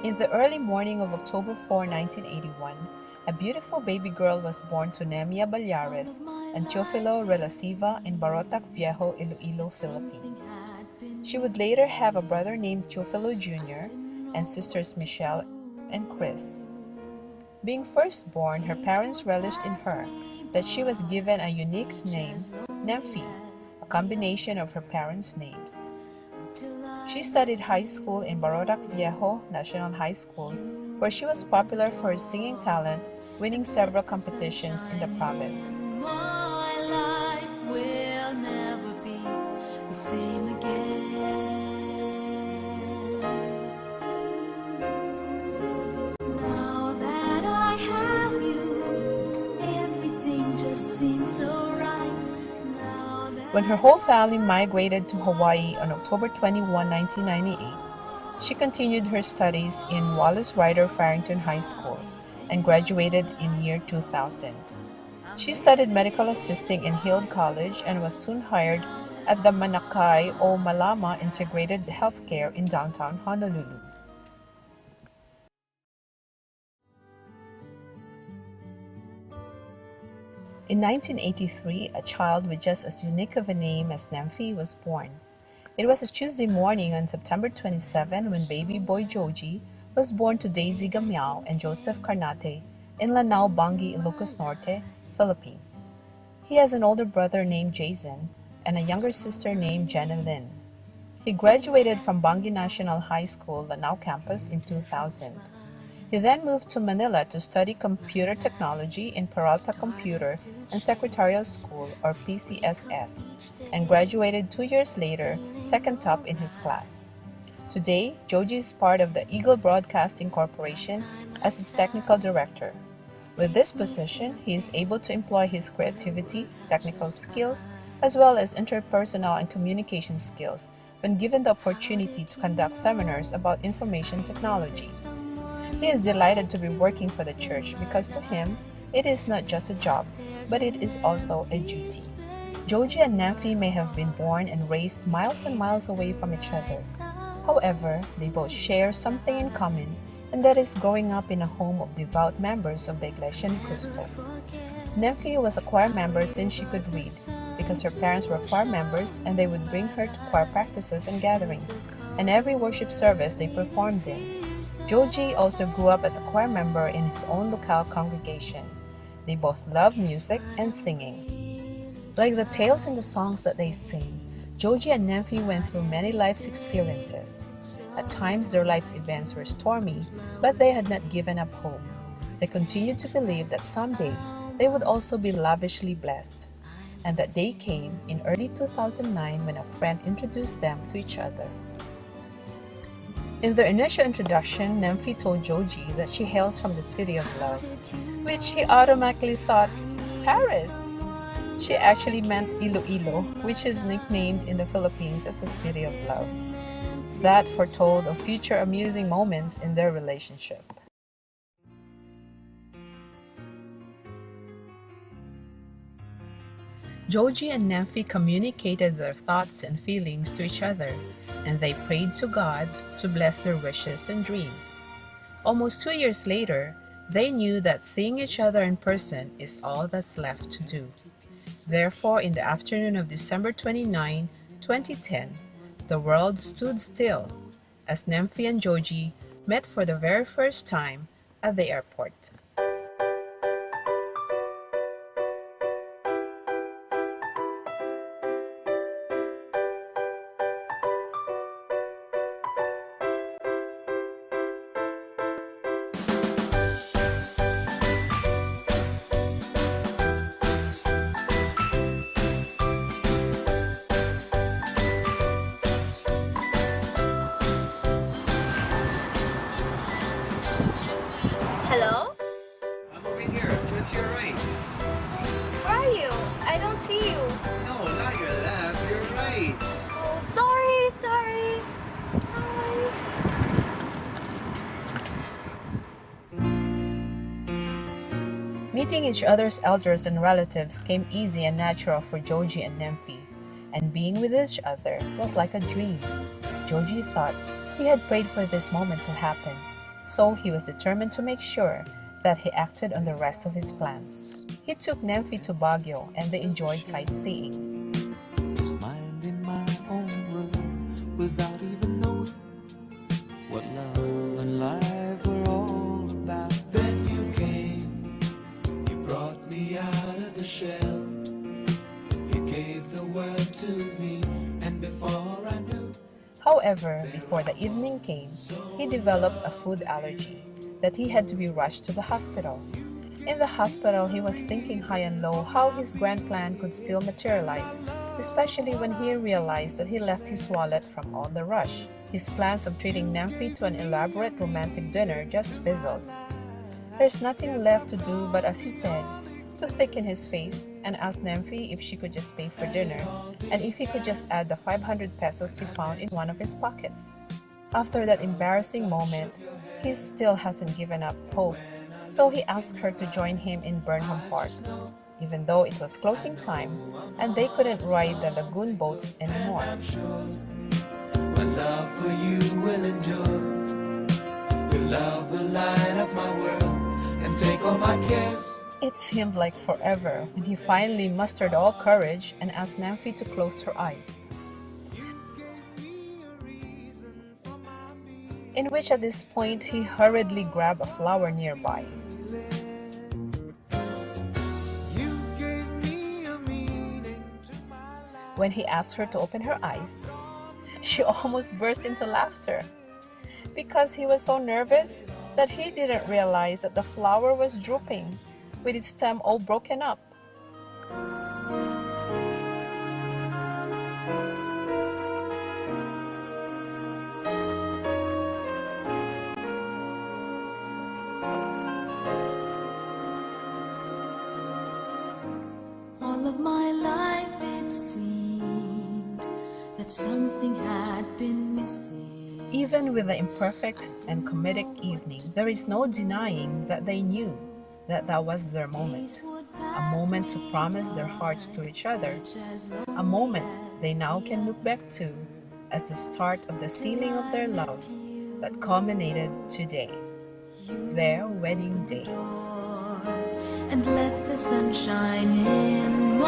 In the early morning of October 4, 1981, a beautiful baby girl was born to Nemia Balyares and Teofilo Rellesiva in Barotac Viejo, Iloilo, Philippines. She would later have a brother named Teofilo Jr. and sisters Michelle and Chris. Being firstborn, her parents relished in her that she was given a unique name, Nemphi, a combination of her parents' names. She studied high school in Barotac Viejo National High School, where she was popular for her singing talent, winning several competitions in the province. My life will never be the same again. Now that I have you, everything just seems so right. When her whole family migrated to Hawaii on October 21, 1998, she continued her studies in Wallace Ryder Farrington High School and graduated in year 2000. She studied medical assisting in Hill College and was soon hired at the Manakay o Malama Integrated Healthcare in downtown Honolulu. In 1983, a child with just as unique of a name as Nemphi was born. It was a Tuesday morning on September 27 when baby boy Joji was born to Daisy Gamiao and Joseph Carnate in Lanao, Bangi, Ilocos Norte, Philippines. He has an older brother named Jason and a younger sister named Jenna Lynn. He graduated from Bangi National High School, Lanao campus in 2000. He then moved to Manila to study computer technology in Peralta Computer and Secretarial School, or PCSS, and graduated 2 years later, second top in his class. Today, Joji is part of the Eagle Broadcasting Corporation as its technical director. With this position, he is able to employ his creativity, technical skills, as well as interpersonal and communication skills when given the opportunity to conduct seminars about information technology. He is delighted to be working for the church because to him, it is not just a job, but it is also a duty. Joji and Nemphi may have been born and raised miles and miles away from each other. However, they both share something in common, and that is growing up in a home of devout members of the Iglesia Ni Cristo. Nemphi was a choir member since she could read, because her parents were choir members and they would bring her to choir practices and gatherings, and every worship service they performed in. Joji also grew up as a choir member in his own locale congregation. They both love music and singing. Like the tales and the songs that they sing, Joji and Nemphi went through many life's experiences. At times their life's events were stormy, but they had not given up hope. They continued to believe that someday they would also be lavishly blessed. And that day came in early 2009 when a friend introduced them to each other. In their initial introduction, Nemphi told Joji that she hails from the City of Love, which he automatically thought, Paris! She actually meant Iloilo, which is nicknamed in the Philippines as the City of Love. That foretold of future amusing moments in their relationship. Joji and Nemphi communicated their thoughts and feelings to each other, and they prayed to God to bless their wishes and dreams. Almost 2 years later, they knew that seeing each other in person is all that's left to do. Therefore, in the afternoon of December 29, 2010, the world stood still as Nemphi and Joji met for the very first time at the airport. Hello? I'm over here. Turn to your right. Where are you? I don't see you. No, not your left. Your right. Oh, sorry. Hi. Meeting each other's elders and relatives came easy and natural for Joji and Nemphi, and being with each other was like a dream. Joji thought he had prayed for this moment to happen. so he was determined to make sure that he acted on the rest of his plans. He took Nymphy to Baguio and they enjoyed sightseeing. Just minding my own world without even knowing what love and life were all about. Then you came, you brought me out of the shell. You gave the word to me, and before I knew. However, before the evening came, he developed a food allergy that he had to be rushed to the hospital. In the hospital, he was thinking high and low how his grand plan could still materialize, especially when he realized that he left his wallet from all the rush. His plans of treating Nymphy to an elaborate romantic dinner just fizzled. There's nothing left to do but, as he said, to thicken his face and ask Nymphy if she could just pay for dinner and if he could just add the 500 pesos he found in one of his pockets. After that embarrassing moment, he still hasn't given up hope, so he asked her to join him in Burnham Park, even though it was closing time and they couldn't ride the lagoon boats anymore. My love for you will endure. Your love will light up my world and take all my cares. It seemed like forever when he finally mustered all courage and asked Nymphy to close her eyes. In which at this point he hurriedly grabbed a flower nearby. When he asked her to open her eyes, she almost burst into laughter because he was so nervous that he didn't realize that the flower was drooping with its stem all broken up. All of my life it seemed that something had been missing. Even with the imperfect and comedic evening, there is no denying that they knew that that was their moment. A moment to promise their hearts to each other. A moment they now can look back to as the start of the sealing of their love that culminated today, their wedding day. And let the sun shine in.